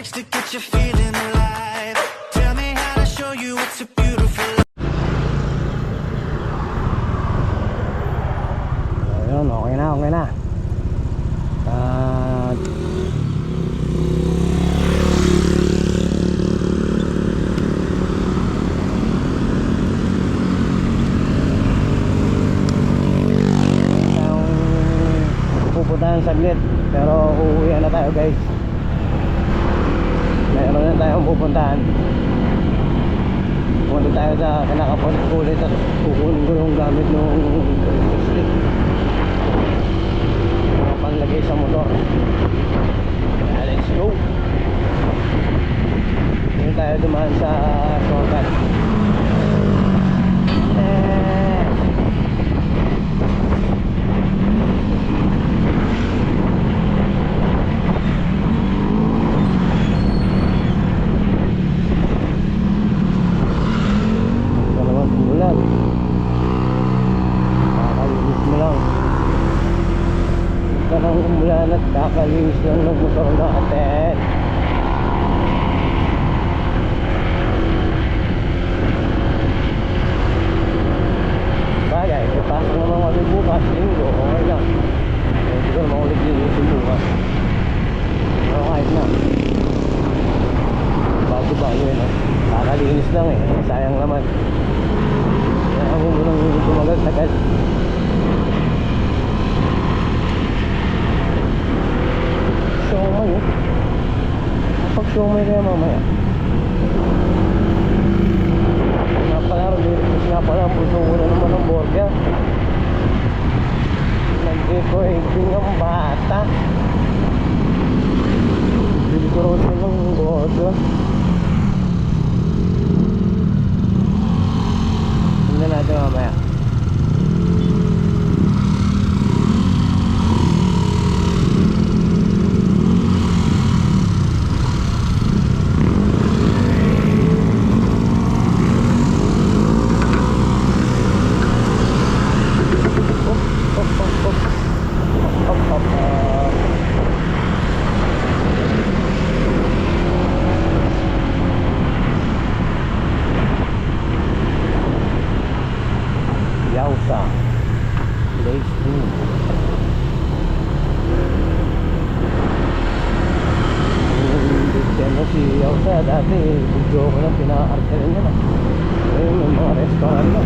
words to get you feeling alive. Tell me how to show you it's a beautiful life. Ayun, okay na, okay na. Pupuntahan saglit, pero uuwihan na tayo guys. Meron na tayong pupuntahan. Pumunta tayo sa kinakapulit at kukunin ko yung gamit nung stick panlagay sa motor. Let's go. Hindi tayo dumaan sa shortcut. Karang umulan at kakalinis lang ng motor natin. Bagay, pasok naman kami bukas, linggo, okay lang. Hindi ko naman ulit linisin bukas. Pero kahit na, bago-bago yun, kakalinis lang eh, sayang naman. Kaya ako munang tumagal-tagal. Siomay eh. Kapag siomay kaya mamaya. Napala, puso ko na naman ng burger. Nag-decorating ang bata. Bili ko rin ng burger. Tingnan natin mamaya. Yausa Lake View. Bigyan si Yausa dati video ko lang pina-artelan niya na. Ngayon may mga restaurant na.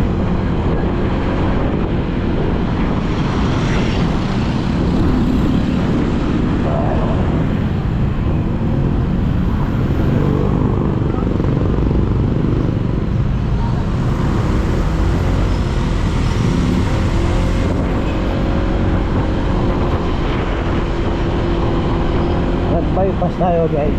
Bypass tayo guys.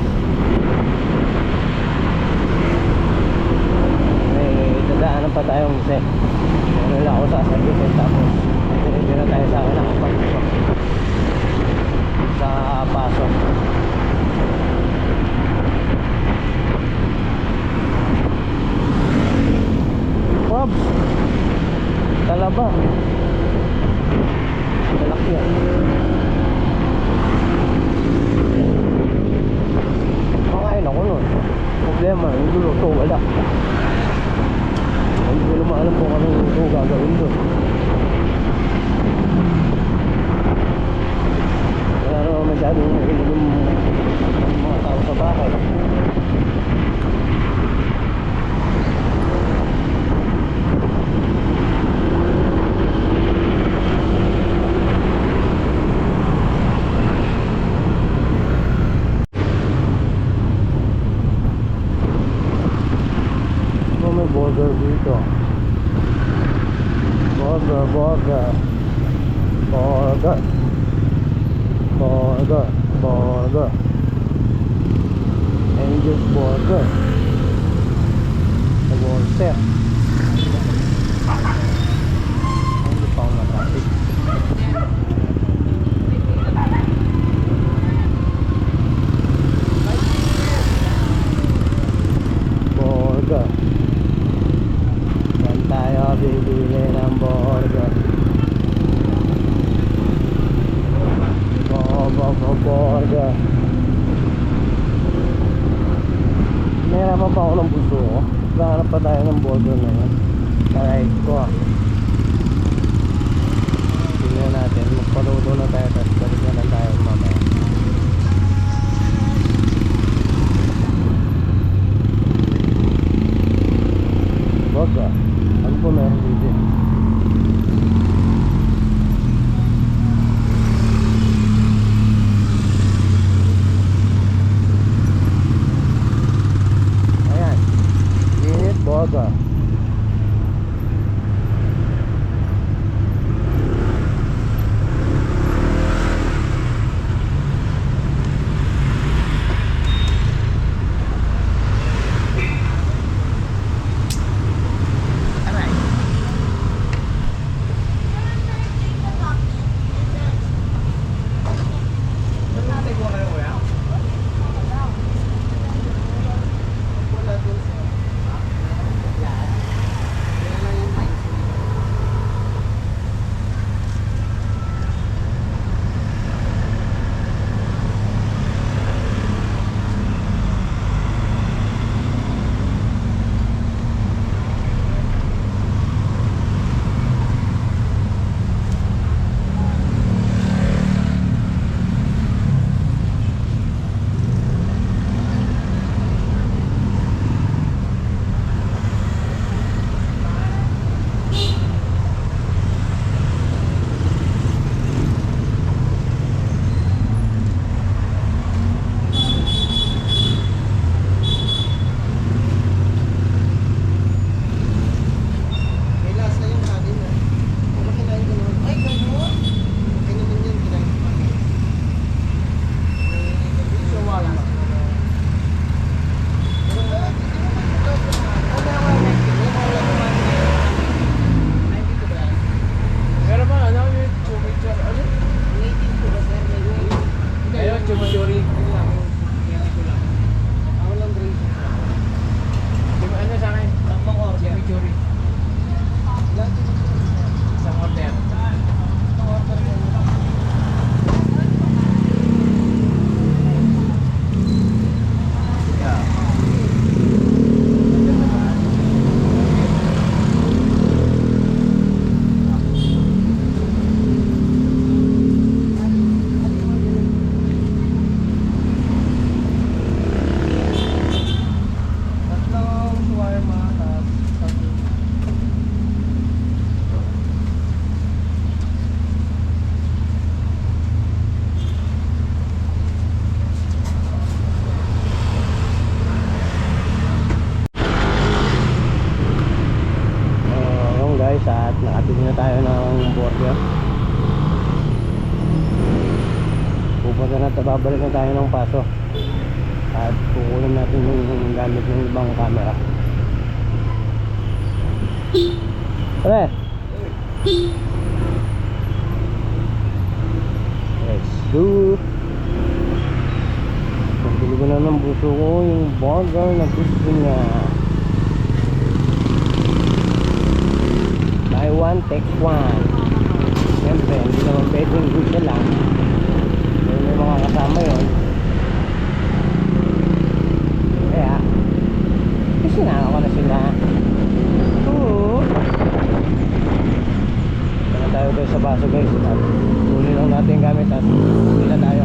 May dadaanan pa tayong isa. Meron lang ako sasabihin tapos hindi na tayo sa akin nakapagpapag sa paso. Probs talaba malaki yan. Ako nun problema, yung luluto wala. Hindi ko naman alam kung anong luluto gagawin doon. Wala naman masyadong makinig yung mga tao sa bahay. Burger dito. Burger Angel's Burger sa Worcester. Hindi pa ako natraffic. Burger. Yan tayo bibili ng burger. Burger. Nahirapan pa ako ng buso ko. Nakahanap pa tayo ng burger na yun. Alright ko ah. Tingnan natin. Magpaluto na tayo. Tapos balik na lang tayo mamaya. Burger. Ano po meron dito? Ayan. Unit burger. Guys, at nakabili na tayo ng burger. Pupunta na tayo, babalik na tayo ng Paso at kukunin natin yung gamit ng ibang camera. Tara! Let's go! Pagpili ko na ng buso ko yung burger na gusto niya. Buy one, take one. Siyempre, hindi naman pwedeng isa lang. May mga kasama yun. Kaya, isinaka ko na sila. Oo. Kaya tayo guys sa baso guys. Kunin lang natin yung gamit at kunin na tayo.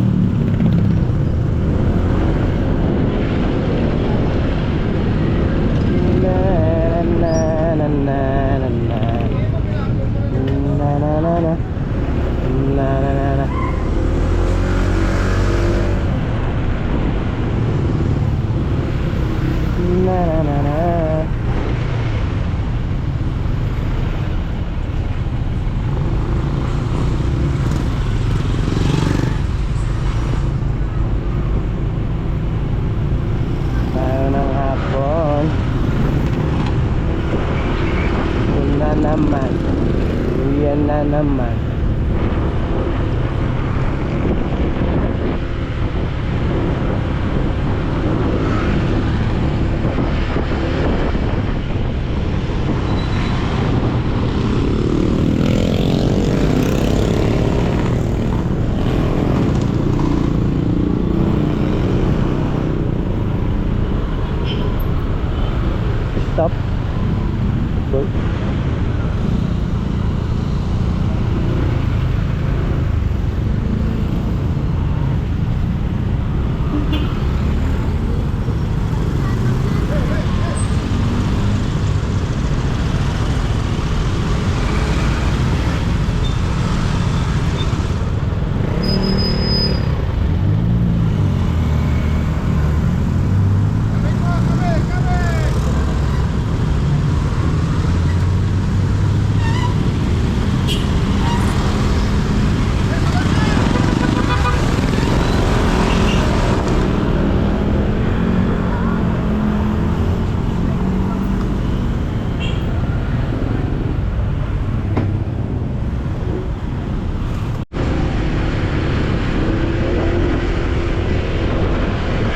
Naman, yan na naman. stop. Good.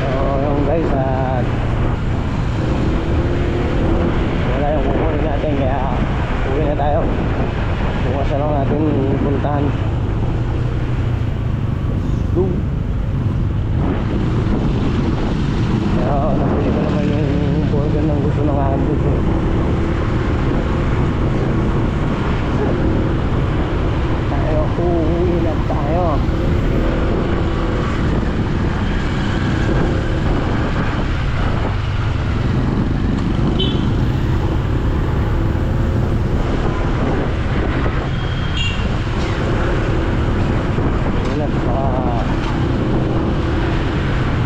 So yung guys, at wala yung kukunin natin, kaya uwi na tayo. Bukas na lang natin puntahan. Go! Pero napili ko naman yung burger ng gusto ng aking gusto. Tayo, uuwi na tayo.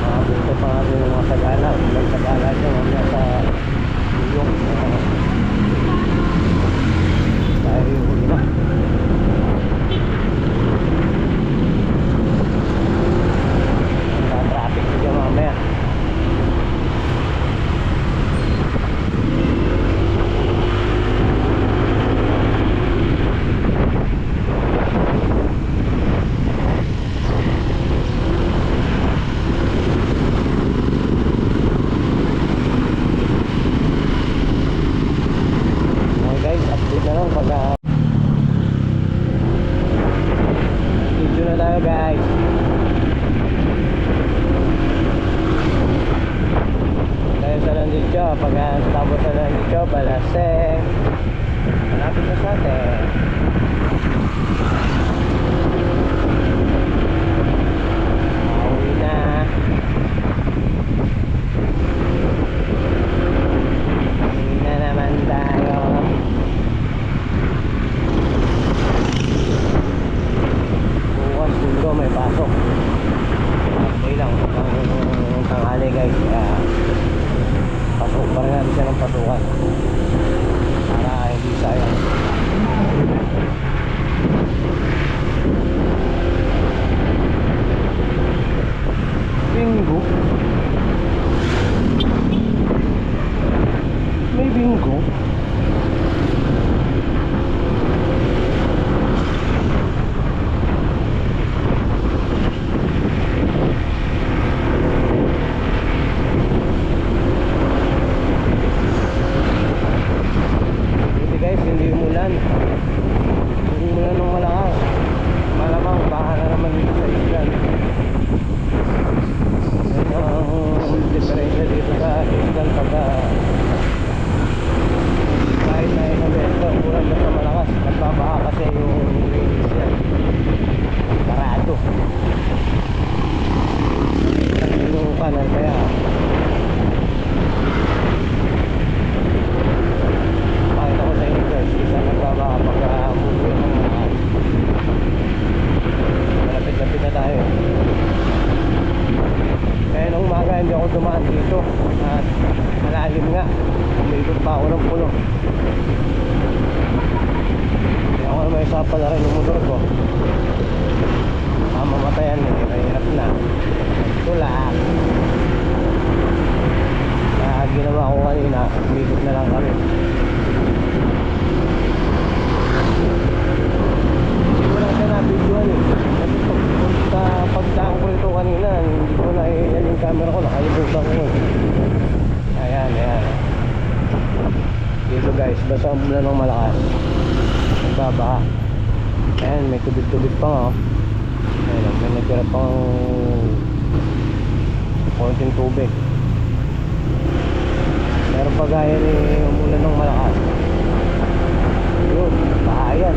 Makabuto pa natin yung mga Tagala. Ilang Tagala dyan mamaya sa Uyong. Dahil huli na. Traffic ko dyan mamaya. Okay guys, update na lang pag video na tayo guys. Tayo sa Landitio, pag tapos sa Landitio, Balaseng, malapit na sa atin. Pauwi na. Pauwi na naman tayo. Bukas Linggo may pasok. Okay lang ang tanghali guys, pasok pa rin natin siya ng pasukan para hindi sayang. Bingo? May bingo? Buti guys, hindi umulan. Hindi umulan ng malakas. Malamang baka na naman dito sa islan. Yan ang diferensya dito sa islan pagka kahit na isang beses na umulan basta malakas, nagbabaha kasi yung release yan. Parado. Yung kanal kaya pakita ko sa inyo guys, isa nagbabaha pagka umulan ng malakas. Malapit-lapit na tayo. Kaya nung umaga hindi ako dumaan dito at malalim nga, umikot pa ako ng puno. Kaya ako may sapa na rin yung motor ko. Mamamatayan eh, mahirap na. Tulak. Kaya ginawa ko kanina, umikot na lang kami. Hindi ko lang siya na-videoan eh. Kasi pagdaan ko rito kanina, hindi ko na yung camera ko, nakalimutan ko yun. Ayan, ayan. Dito guys, basta umulan ng malakas, nagbabaha. Ayan, may tubig-tubig pa nga. Ayan, may natira pang konting tubig. Meron pa gaya ni umulan ng malakas. Yun, bahayan.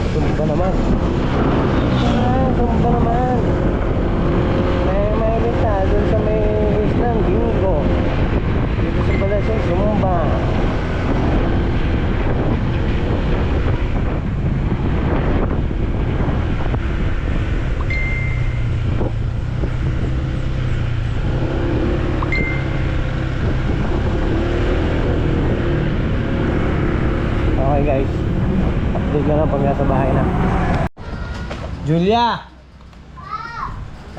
Sumba naman. Sumba naman. May bita dun sa may islang Bingo. Dito sa Balaseng, sumba. Okay guys, update na lang pag nasa bahay na. Julia!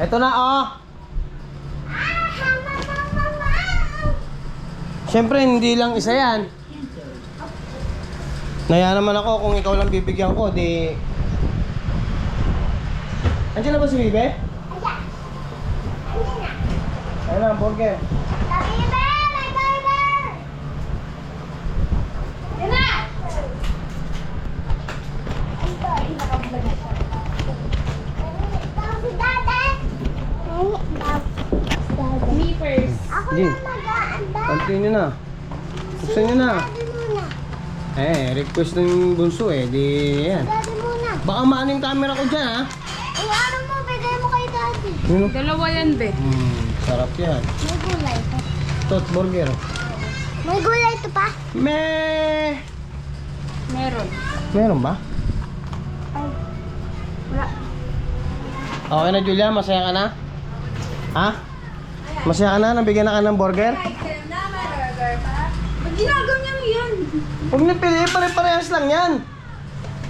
Eto na oh! Siyempre hindi lang isa yan. Naya naman ako kung ikaw lang bibigyan ko, di... Andiyan na ba si Bibe? Ayun na, burger. Me first. Hindi. Pantin nyo na. Buksan nyo na. Request ng bunso eh. Di yan. Daddy muna. Baka maaning camera ko dyan ha. Ano mo, bigay mo kay daddy. Dalawa yan, be. Sarap yan. May gulay pa. Tot burger. May gulay to pa? Meron. Meron ba? Ay. Wala. Okay na Julia, masaya ka na? Ha? Masaya ka na? Nabigyan na ka ng burger? Ba't ginagaw niya yun? Huwag na pili, pare-parehas lang yan.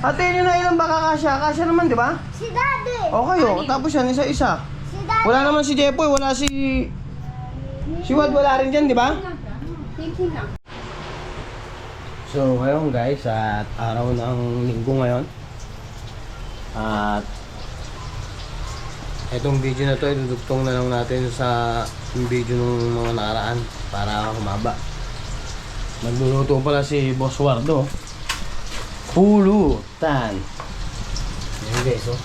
Hatiin nyo na ilang baka kasya. Kasya naman, di ba? Si daddy. O kayo, tapos yan, isa-isa. Si daddy. Wala naman si Jepoy, wala si... Si Wad, wala rin dyan, di ba? Thank you na. So ngayon guys, at araw ng linggo ngayon. At itong video na to, idudugtong na lang natin sa video ng mga nakaraan para humaba. Magluluto pala si Boss Wardo. Pulutan. Yan guys, oh.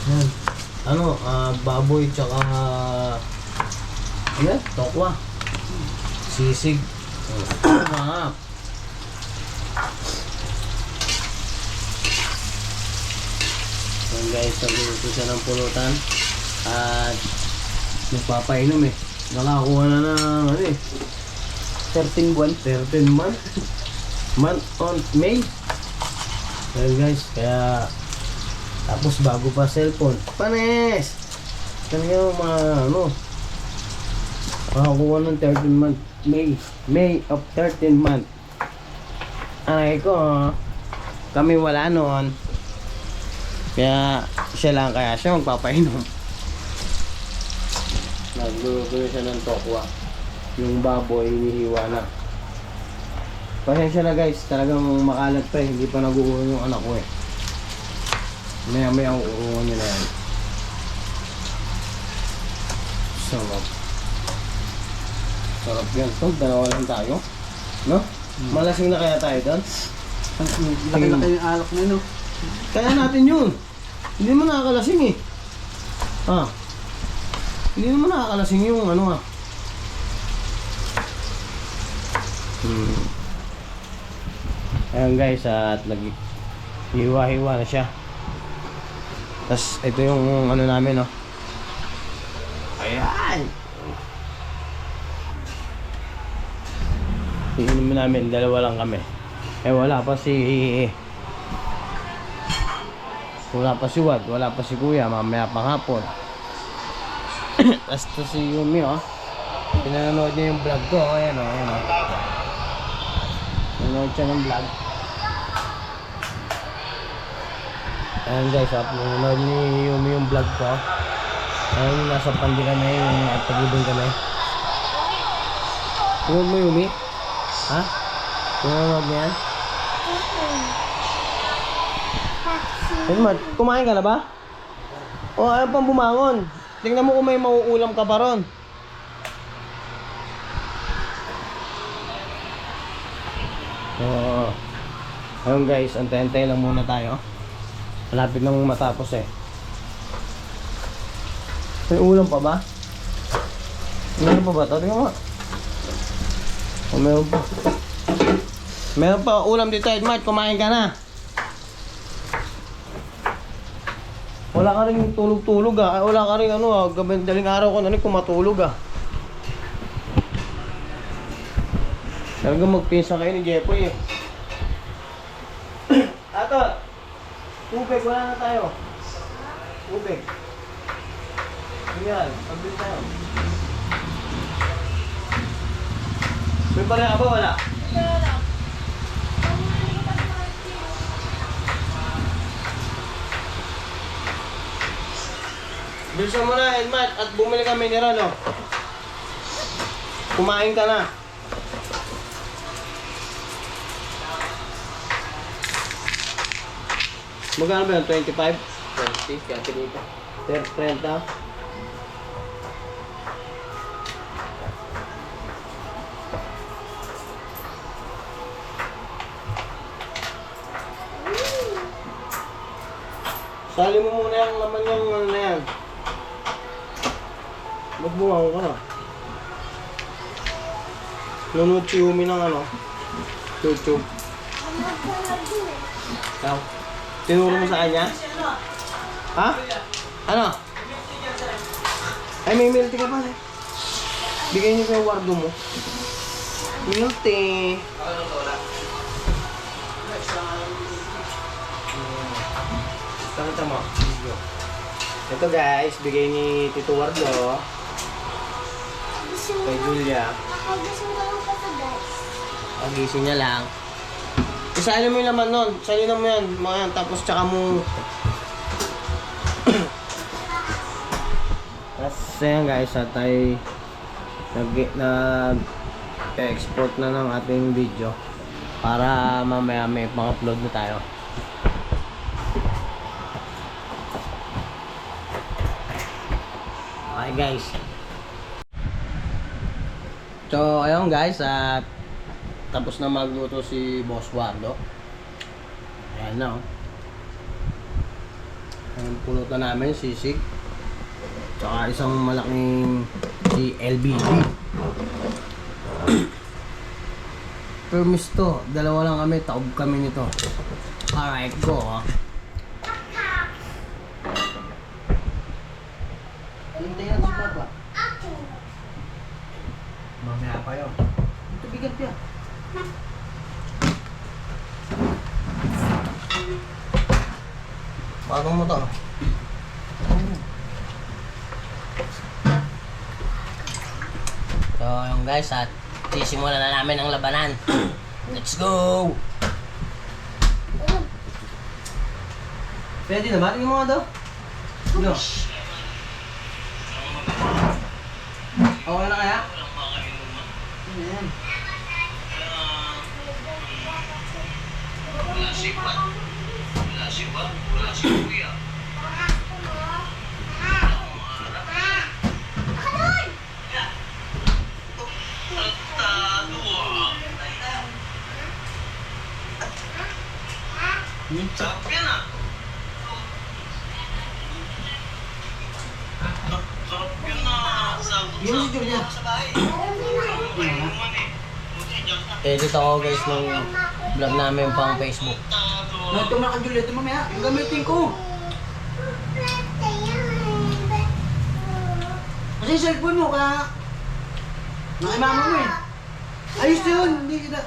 Yan. Ano, baboy tsaka yan, tokwa. Sisig. Mahap. So guys, nagluluto siya ng pulutan. At nagpapainom eh. Nakakuha na ng ano eh, 13 buwan. 13 month. Month on May. Well guys, kaya tapos bago pa cellphone. Panes! Kanya mga ano, makakuha ng 13 month. May of 13 month. Anay ko, kami wala noon. Kaya siya lang, kaya siya magpapainom. Nagluluto siya ng tokwa. Yung baboy hinihiwa na. Pasensya na guys, talagang makalat pa eh. Hindi pa naguulan yung anak ko eh. Maya ang uuwan nila yan. Sarap. Sarap yan. Ito, dalawa lang tayo. No? Malasing na kaya tayo doon? Laki na kayo yung alak na no? Kaya natin yun. Hindi mo nakakalasing eh. Ah. Hindi naman nakakalasing yung ano ah. Ayan guys, at hiwa-hiwa na siya. Tapos ito yung ano namin oh. Ayan. Iinom namin, dalawa lang kami. Wala pa si Wad, wala pa si Kuya, mamaya pang hapon. Tapos to si Yumi oh. Pinanonood niya yung vlog ko, ayan oh, ayan oh. Nanonood siya ng vlog. Ayan guys, pinanonood ni Yumi yung vlog ko. Ayan yung nasa pandi kami, yung at pag-ibig kami. Tingnan mo Yumi? Ha? Pinanonood niya yan? Edmar, kumain ka na ba? O ayaw pang bumangon. Tingnan mo kung may mauulam ka pa ron. Oo. Ayun guys, antay-antay lang muna tayo. Malapit nang matapos eh. May ulam pa ba? Meron pa ba ito? Tingnan mo. Oh, meron pa. Meron pa ulam dito, Edmart. Kumain ka na. Wala ka rin tulog-tulog ah. Wala ka rin ano ah. Daling araw ko na rin kumatulog ah. Talagang magpinsa kayo ni Jepoy eh. Ato! Tubig, wala na tayo. Tubig. Ayan, pagbil tayo. May pala ka ba? Wala? Bilisan mo na, Edmart, at bumili ka mineral, oh. Kumain ka na. Magkano ba yun? 25? 20? Kaya dito. 30? Sali mo muna yung laman yung ano na yan. Magbungaw ka na. Nunod si Umi ng ano, YouTube. Ikaw? Tinuro mo sa kanya? Ha? Ano? Ay, may milk tea ka pa eh. Bigay niyo sa wardo mo. Milk tea. Pakita mo. Ito guys, bigay ni Tito Wardo. Kay Julia. Gusto mo lang pa ito, guys. Pagising niya lang. Isalin mo yung laman nun. Salin mo yan. Mga yan. Tapos tsaka mo... Tapos yan guys. At ay... Nag-export na ng ating video. Para mamaya may pang-upload na tayo. Okay guys. So ayun guys. At... Tapos na magluto si Boss Wardo. Ayan na oh. Ang pulutan namin, sisig. Tsaka isang malaking si LBB. Permis to. Dalawa lang kami, taob kami nito. Alright, go oh. Hintayin natin si Papa. Mamaya pa yun. Ito bigat yan. Paano mo to? So yung guys, at sisimulan na namin ang labanan. Let's go! Pwede na ba? Tingin mo nga daw. No. Okay na kaya? Ayan. Yun si Julia. Edit ako guys ng vlog namin pang Facebook. Ito mga ka-Julia, ito mamaya. Ang gamitin ko. Kasi yung cellphone mo, kaya... Nakimama mo eh. Ayos na yun, hindi kita...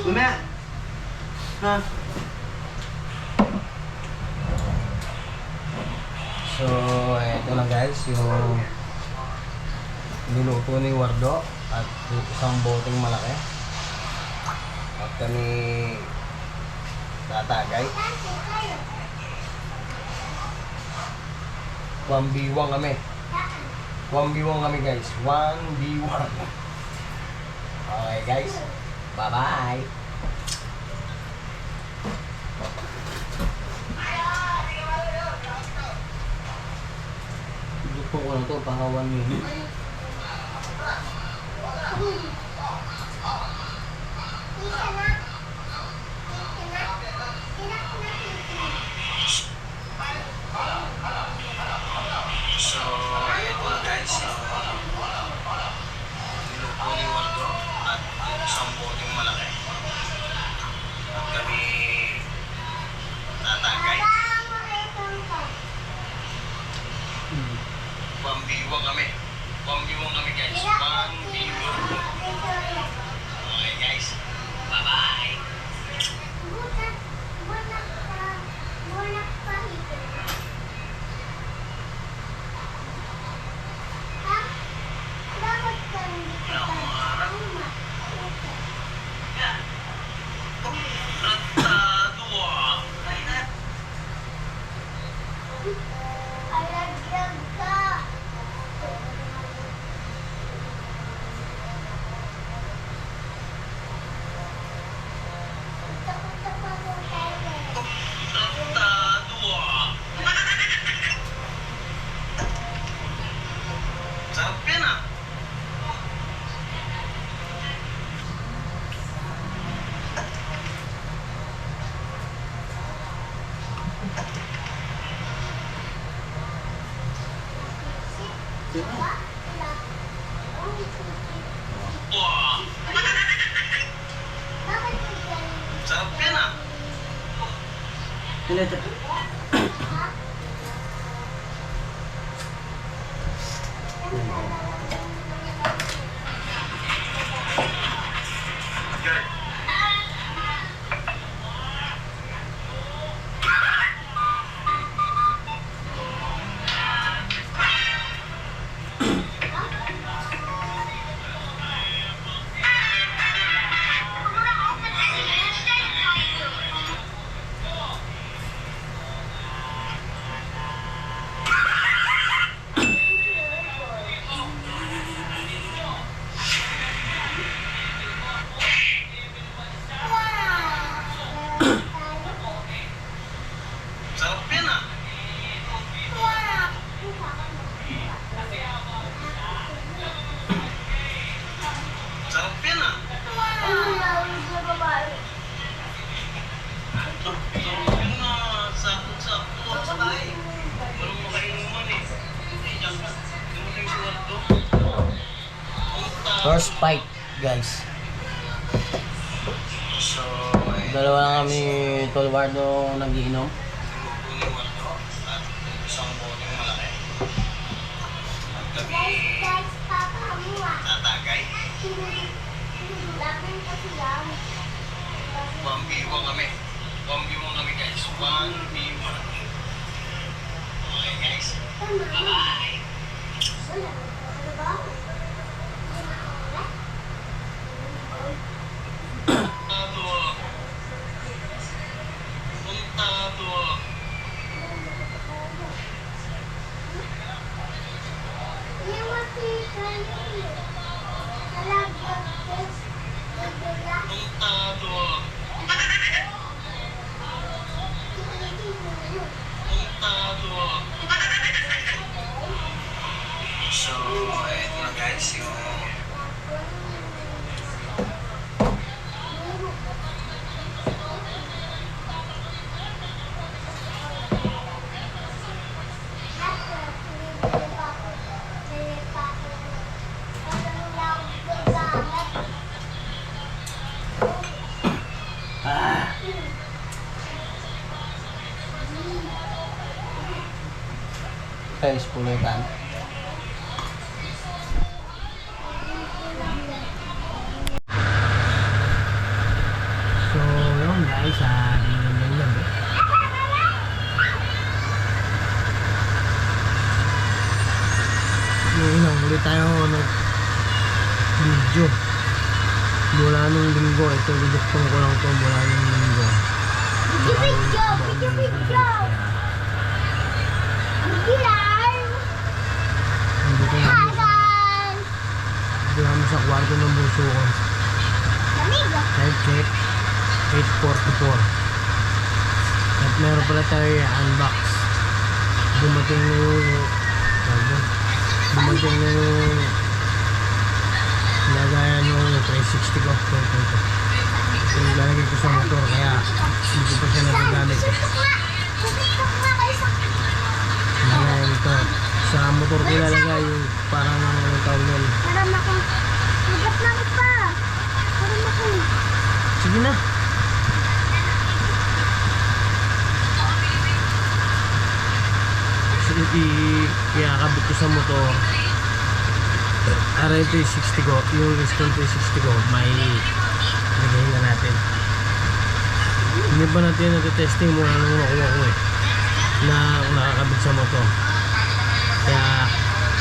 Mamaya. Ha? So, eto na guys, yung niluto ni Wardo at isang boteng malaki. At kami tatagay. 1v1 kami. 1v1 kami guys. 1v1. Okay guys. Bye-bye. Gusto ko na ito, pahawan nyo. Ulit. First fight, guys. Dalawa lang kami Tolwardo nag-iinom. Guys, papa mo ah. Tatagay. Laban kasi lang. 1v1 kami. 1v1 kami guys. 1v1. Okay guys. Bye-bye. Wala. Ano ba? So, ito na guys yung Guys, pulutan. So, yun guys, yun lang. Ngayon, ulit tayo video. Mula nung linggo, ito diduktong ko lang to mula nung linggo. Video! Hindi ko Hi namin guys! Hindi namin sa kwarto ng buso ko. Lamig ah. Time check, 8:44. At meron pala tayo unbox. Dumating na yung lagayan yung 360 ko. Ito yung lalagay ko sa motor kaya hindi ko pa siya nagagamit. Lagayan ito. Sa motor ko lalagay yung parang anong tawag nun. Parang ako. Magat na ako pa. Parang ako. Sige na. Kiyakabit ko sa motor. RL 360 ko, yung Riston 360 ko, may lagay na natin. Hindi pa natin natitesting muna nung nakuha ko na nakakabit sa motor. Kaya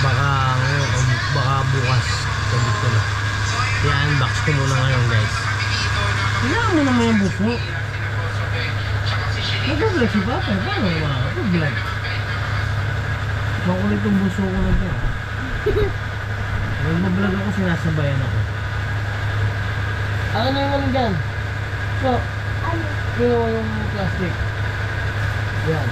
baka bukas kabit ko na. Kaya unbox ko muna ngayon guys. Kailangan mo naman yung buko. Nag-vlog si Papa, paano makakapag-vlog? Makulit yung buso ko na dyan. Nag-vlog ako, sinasabayan ako. Ano yung ano dyan? So, yung plastic. Yan.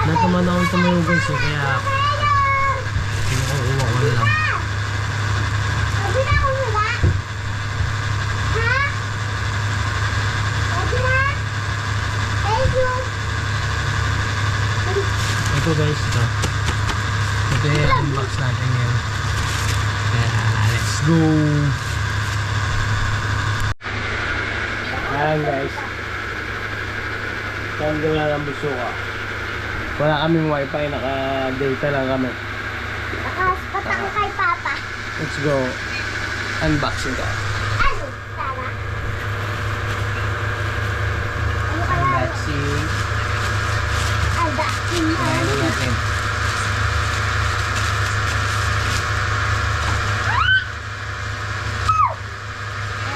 Nataman akong tumayo guys eh, kaya kinukuha ko na lang. Sabi na ako nila. Ha? Sabi na. Thank you. Ito guys, ito. Ito yung unbox natin ngayon. Kaya, let's go! Ayan guys. Tanggal na ng busuka. Wala kaming wifi, naka-data lang kami. Nakaspat ako kay Papa. Let's go. Unboxing ka. Ano? Tara. Ano kaya? Unboxing. Unboxing na. Ano natin?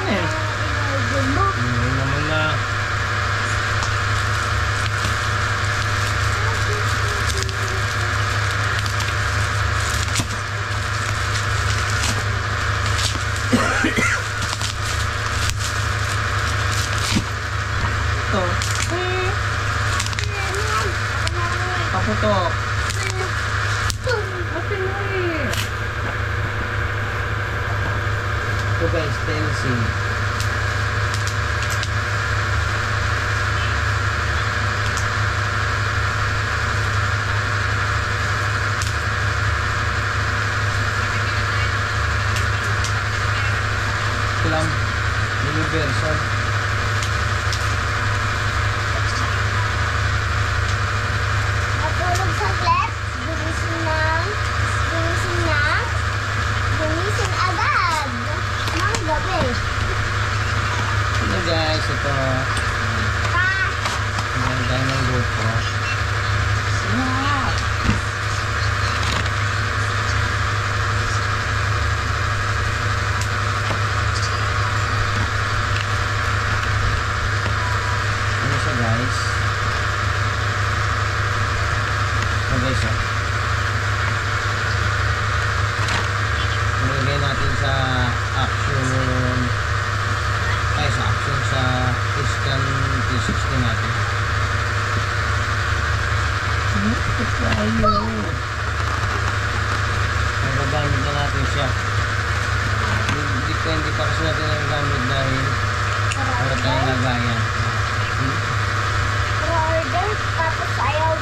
Inorder mo. Ano naman na. Ito. Paputok. Ate mo eh. Ito guys, stencil. Ito lang. Universal. Natulog saglit. Gumising agad. Mga gabi. Ito guys, ito. Pa. Ang ganda ng GoPro. Ano siya guys? Ito guys, oh. Nilagay natin sa action sa Iscan T60 natin. Magagamit na natin siya. Hindi pa kasi natin nagagamit dahil wala tayong lagayan. Order. Tapos ayaw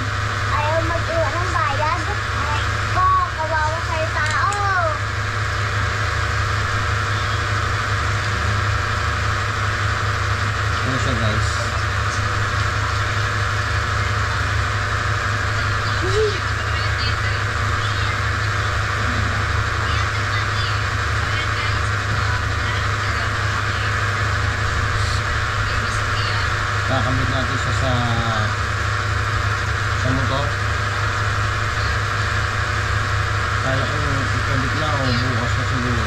mag-iwan ng bayad. Ay, ko, kawawa kayo tao. Ano siya guys? Kakamit natin siya sa motor. Kaya ko ikabit na o bukas na siguro.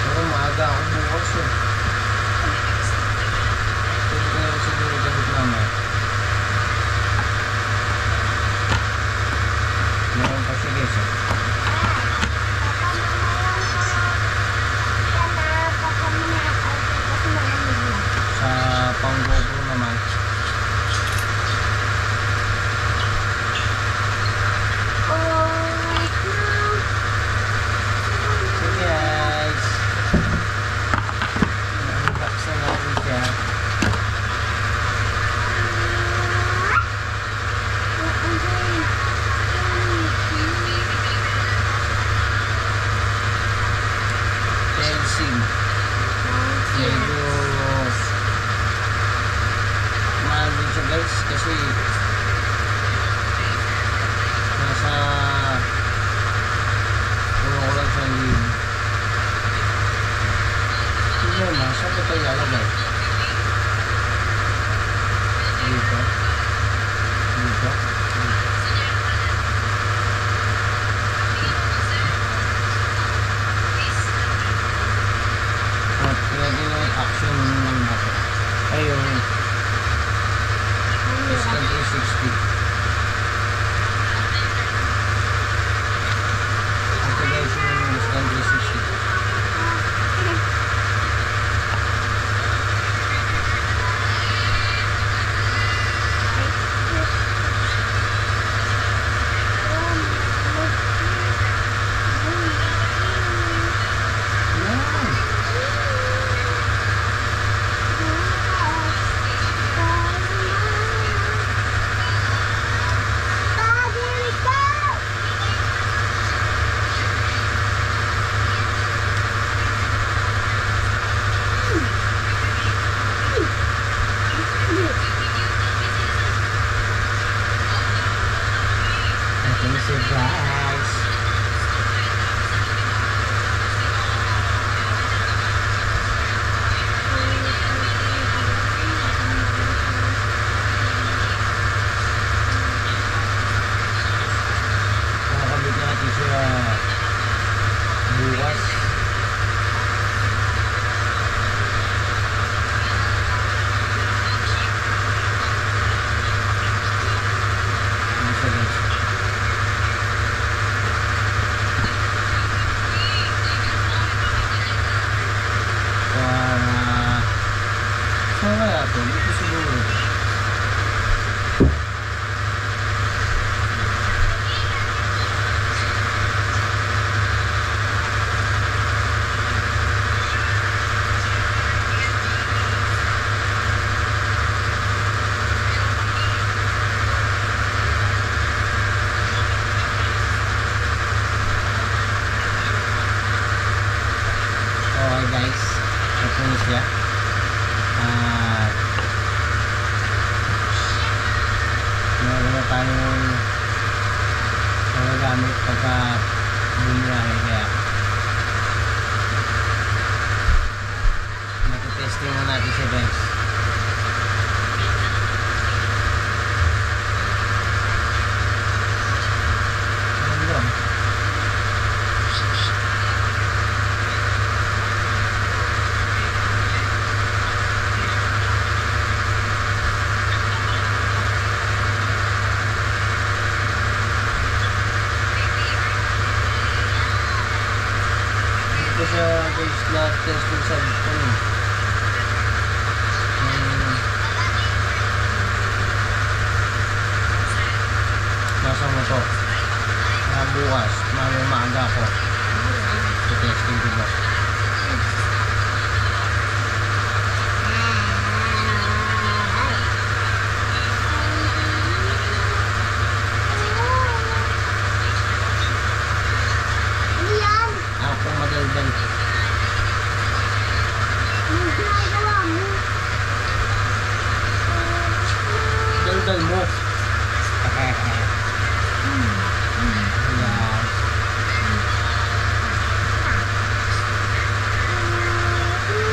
Pero maaga ako bukas eh. Pwede ko na siguro ikabit naman. Meron pa siya guys eh. Sa pang-GoPro naman. So guys, siya. At meron na tayong magagamit pagka bumiyahe, kaya matitesting na natin siya guys. Ito siya guys na testing sa nasa mo to bukas, mamayang maaga ako testing diba. Ano yan? Ako madaldal. Ano ginagawa mo? Daldal mo. Ayan.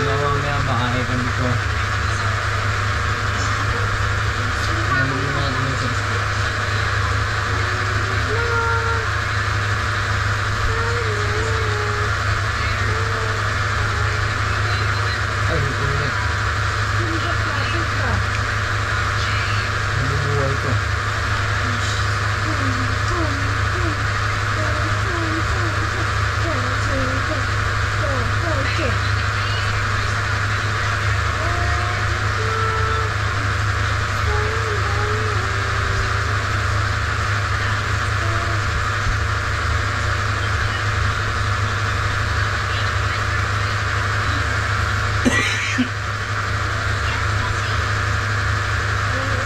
Mamaya baka ikon dito. Nalulungan natin yung subscribe. Ay, ito ulit. Nabubuhay ko.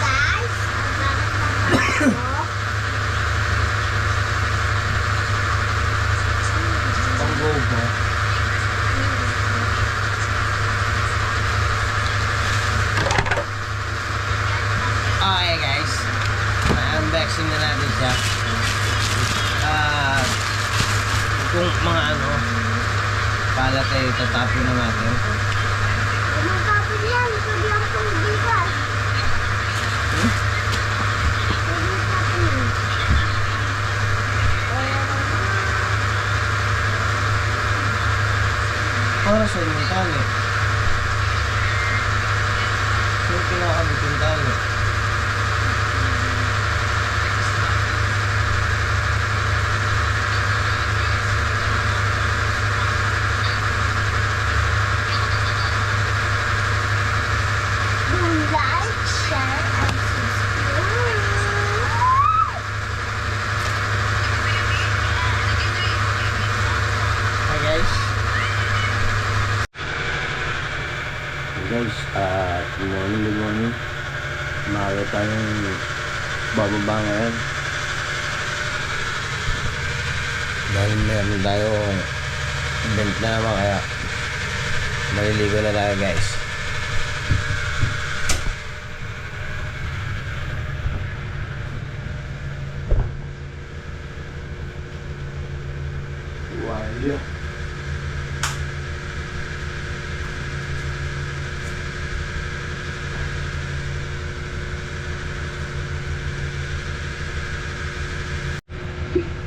Guys, Pang-go-go. Okay guys, unboxing na natin siya. Kung mga palat ay tatapin na natin. Matapos yan, sabi ang pangbigas. Para sa yung tali. Yung kinakabit yung tali. Like, share, and subscribe. Hi guys. Guys, good morning. Maaga tayong bababa ngayon. Dahil meron tayong event na naman, kaya maliligo na tayo guys.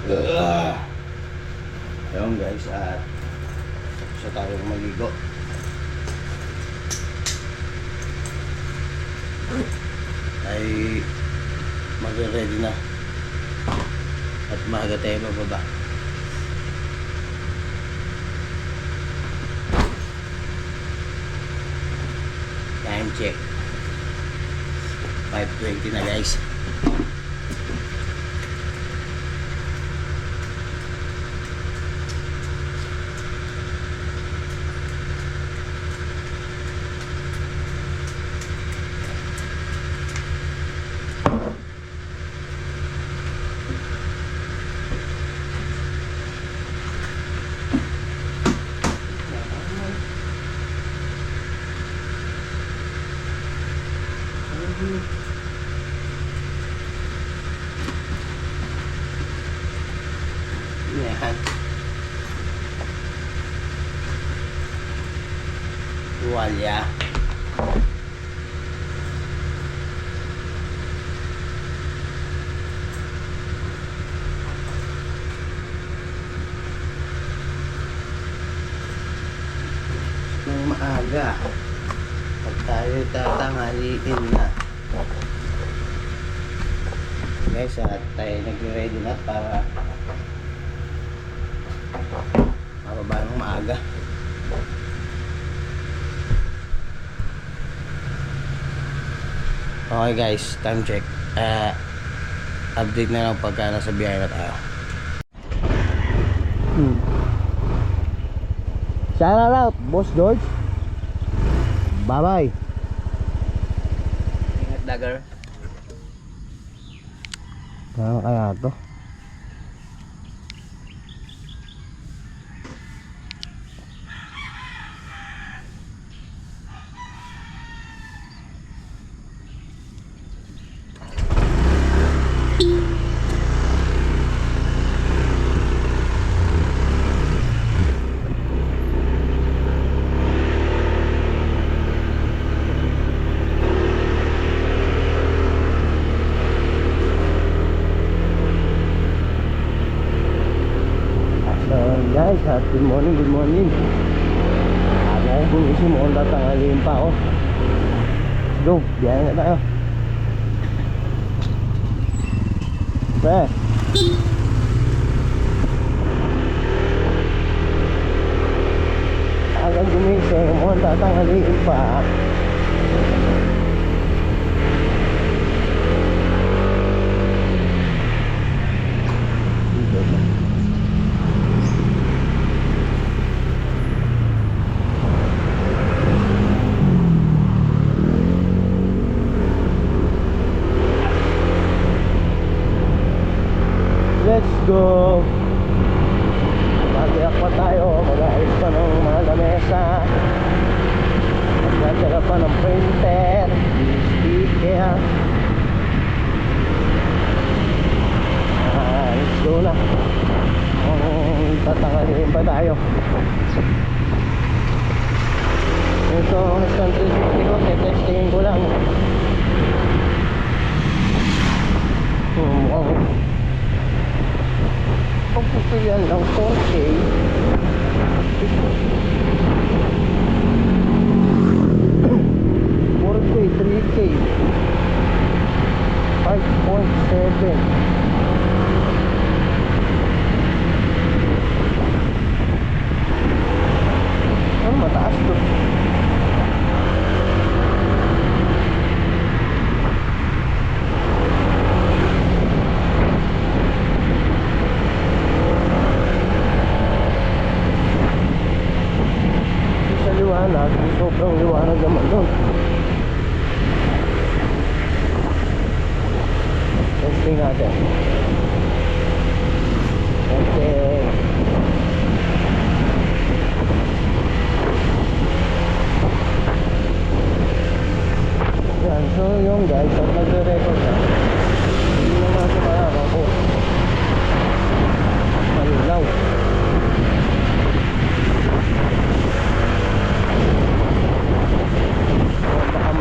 Wala. Ayun guys, at siya tayo maligo. Ay magre-ready na at maaga tayo bababa. Time check 5:20 na guys. Tuwalya. Nang maaga pag tayo tatanghaliin na guys, at tayo nagre-ready na para mababa ng maaga. Okay guys, time check. Update na lang pagka nasa biyahe na tayo. Shout out, Boss George. Bye bye. Ingat, Dagger. Ano kaya to? Guys, good morning, good morning. Aga ko kung isi mo kung tatangaliin pa ako. Let's go, biyahe na tayo. Pre. Aga gumising mo kung tatangaliin pa. Let's go. Mag-iak pa tayo. Mag-ayos pa ng mga lamesa. Magdadala pa ng printer, speaker. Let's go na. Tatangaliin pa tayo. Ito ang instant receipt ko. Testingin ko lang. Pagpupuyan lang 4K 4K, 3K 5.7. Ano mataas to? Liwanag, sobrang liwanag naman doon. Testing natin. Okay. Yan, so yung guys, at nagre-record na, hindi naman natin malaman ko malinaw. Baka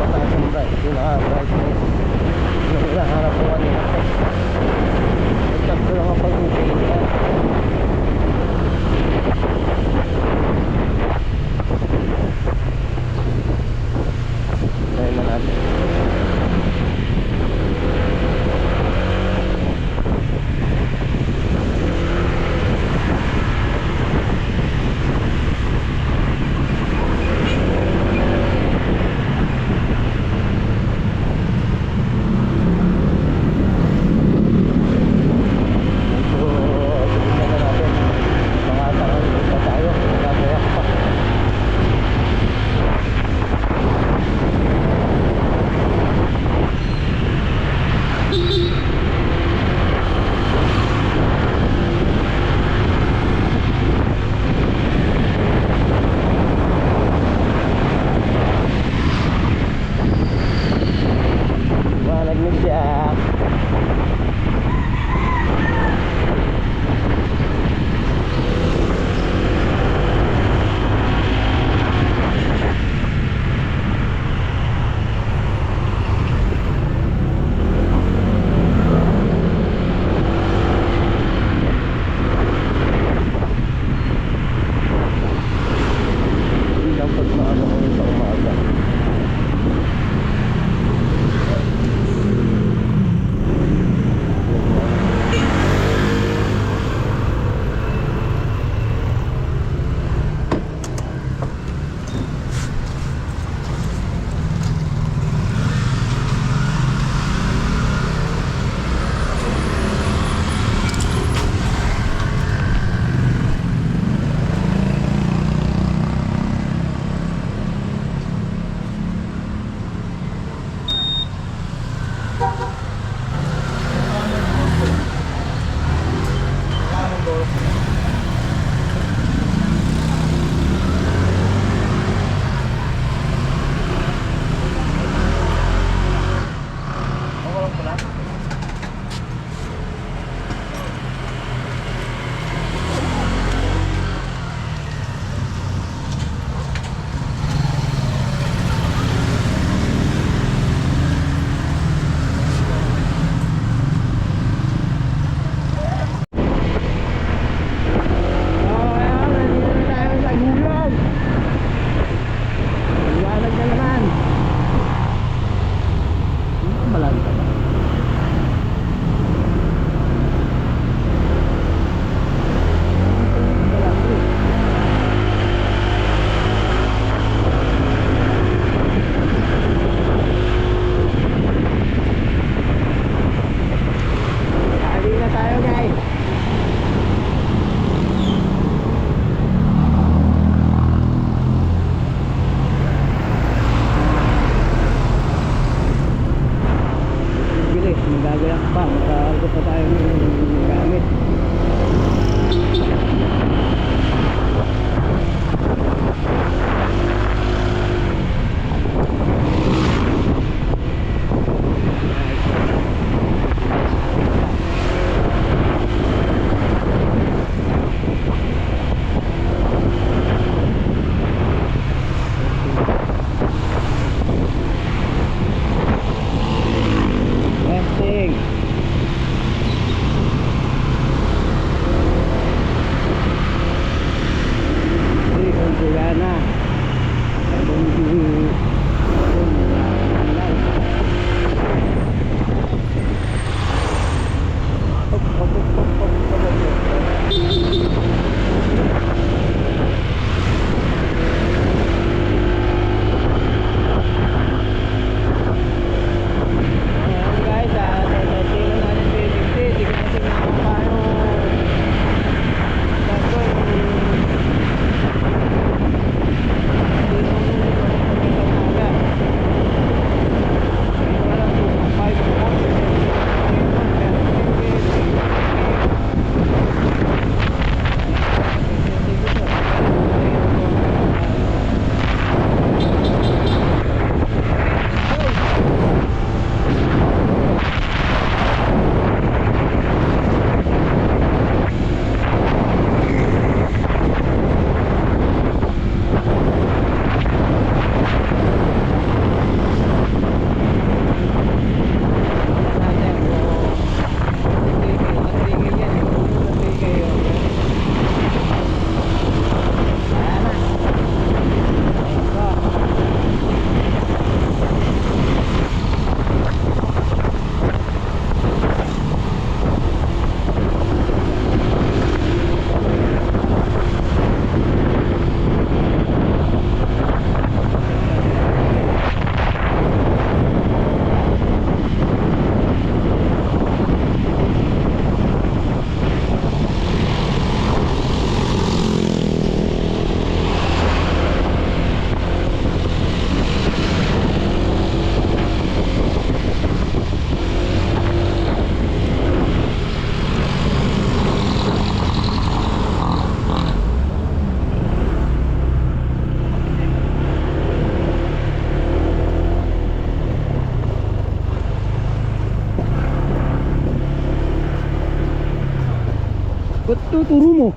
ituturo mo?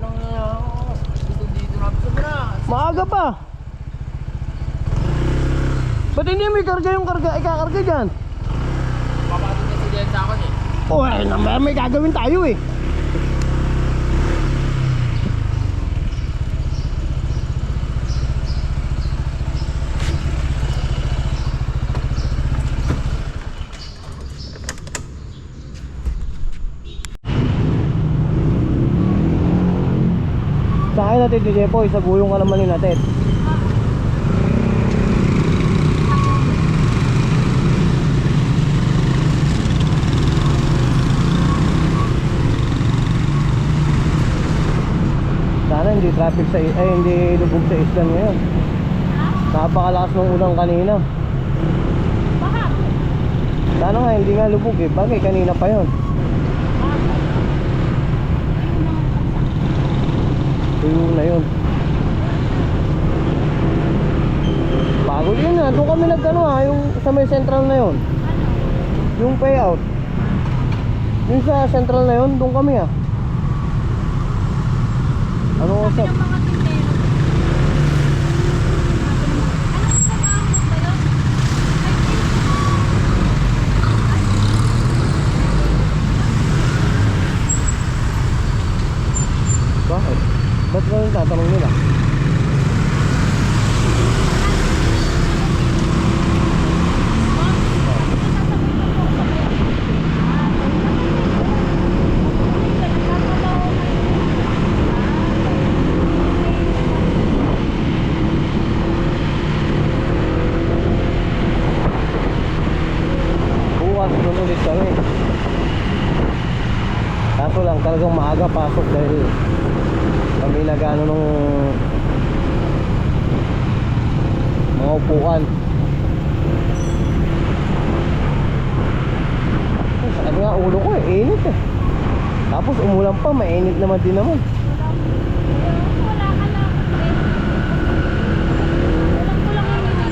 Anong dito na na. Maaga pa. Ba't hindi may karga yung ikakarga dyan? Papatid na si Diyan sa akin eh. Oh, may gagawin tayo eh. Sa akin natin, DJ Poy, sa gulong ka naman natin. Sana hindi traffic sa hindi lubog sa islan ngayon. Napakalakas ng ulang kanina. Baka. Sana nga hindi nga lubog eh. Bagay kanina pa yon. Tuyo na yun. Pagod yun na. Doon kami nagkano yung sa may central na yun. Yung payout. Yung sa central na yun, doon kami Ano usap? Yung mga tindero. Anong trabaho ba yun? Bakit? Ba't ba yung tatanong nila? Bukas nun ulit kami. Kaso lang talagang maaga pasok dahil kami nagano nung mga upuan. Sakit nga ulo ko init eh. Tapos umulan pa, mainit naman din naman. Wala ka na. Kulang-kulang yun.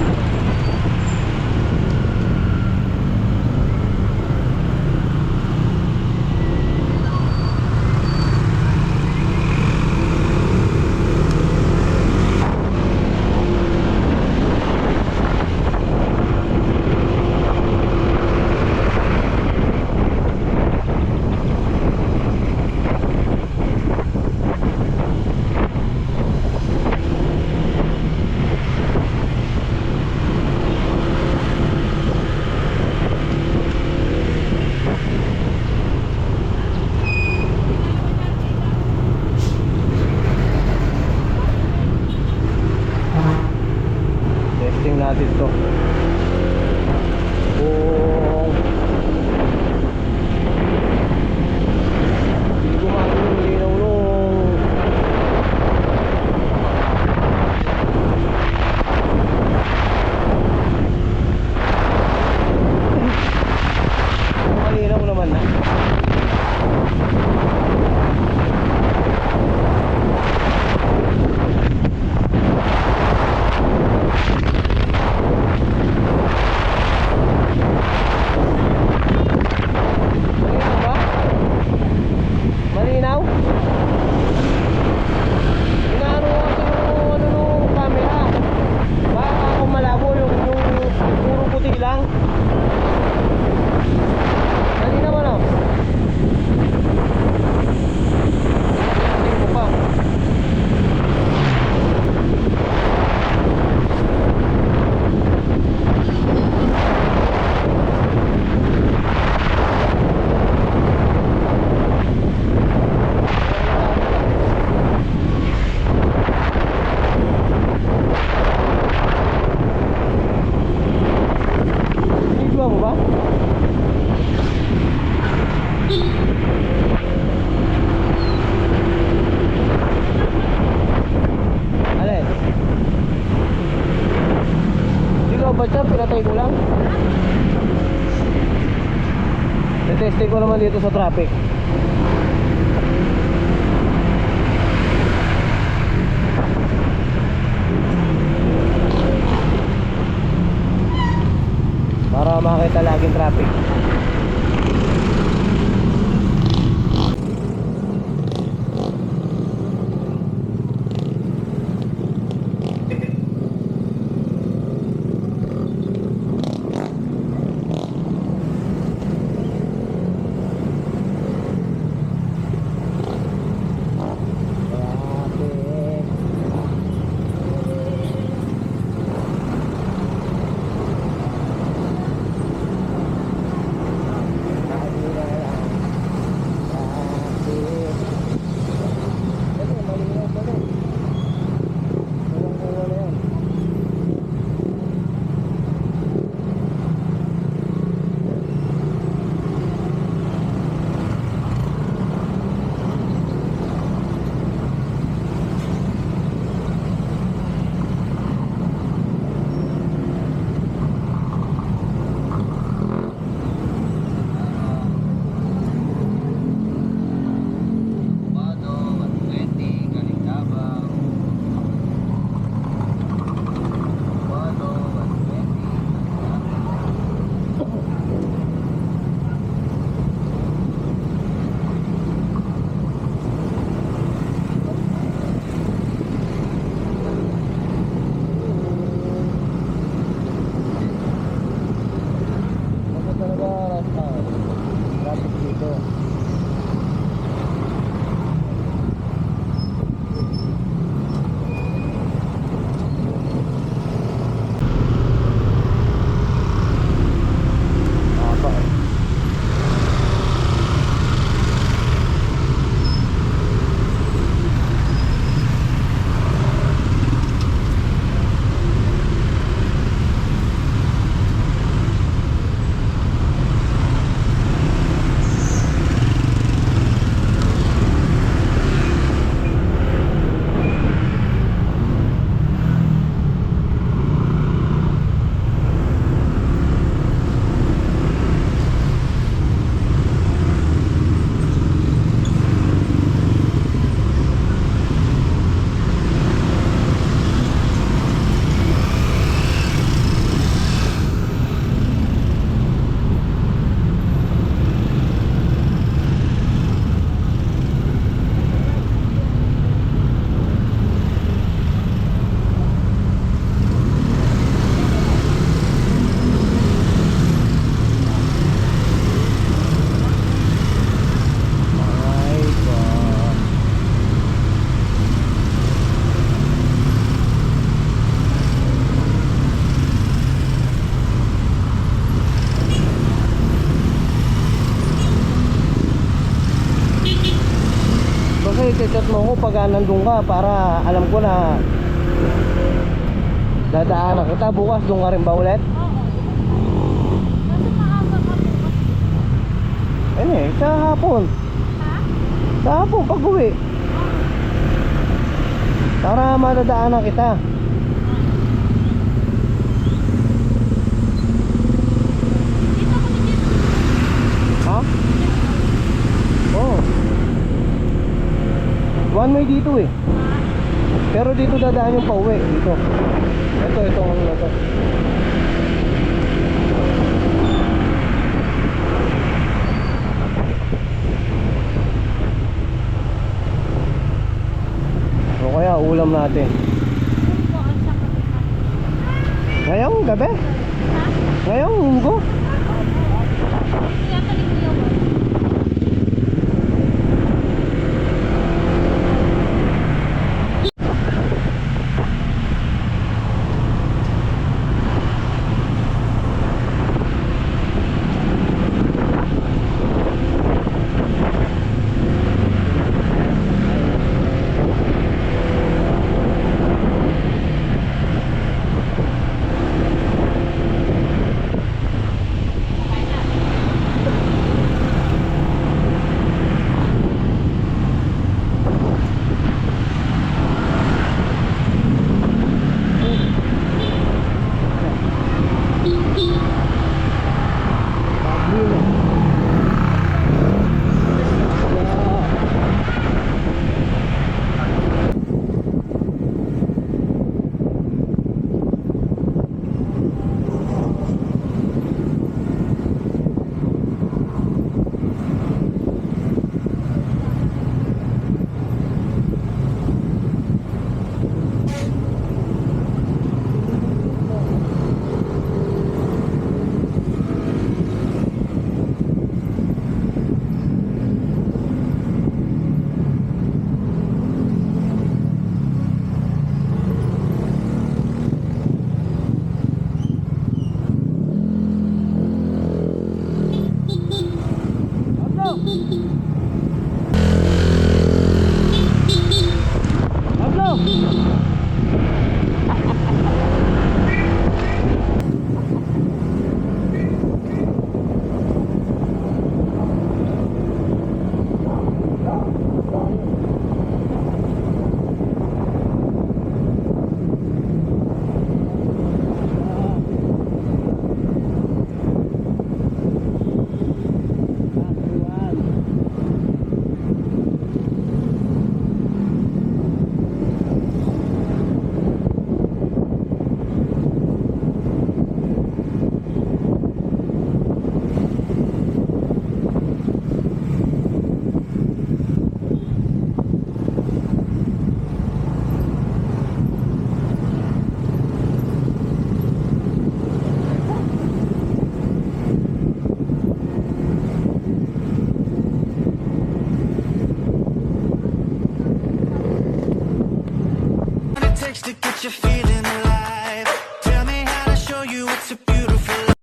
Testing natin to. Kung hindi gumagano yung linaw nung malinaw naman na. Malinaw ba? Malinaw? Inaano ko kasi yung ano nung camera. Baka kung malabo yung puro puti lang. Malinaw ano? Hindi mo pa. Sinigwa mo ba? Alin? Sinigwa ba siya? Pinatay ko lang? Natesting ko naman dito sa traffic. Para makita laging traffic. ako pag nandun ka para alam ko na dadaanan kita. Bukas doon ka rin ba ulit? Oo. Kasi maaga ka bukas. Ayun eh, sa hapon. Ha? Sa hapon pag uwi. Para madadaanan kita. Dito ko na dito. Ha? Oo. One way dito eh. Pero dito dadaan yung pauwi. Dito. Ito ang ito. O kaya ulam natin. Kung po ang sa kapitan. Ngayong gabi? Ha? Ngayong linggo? Kaya tali ko yun. What it takes to get your feet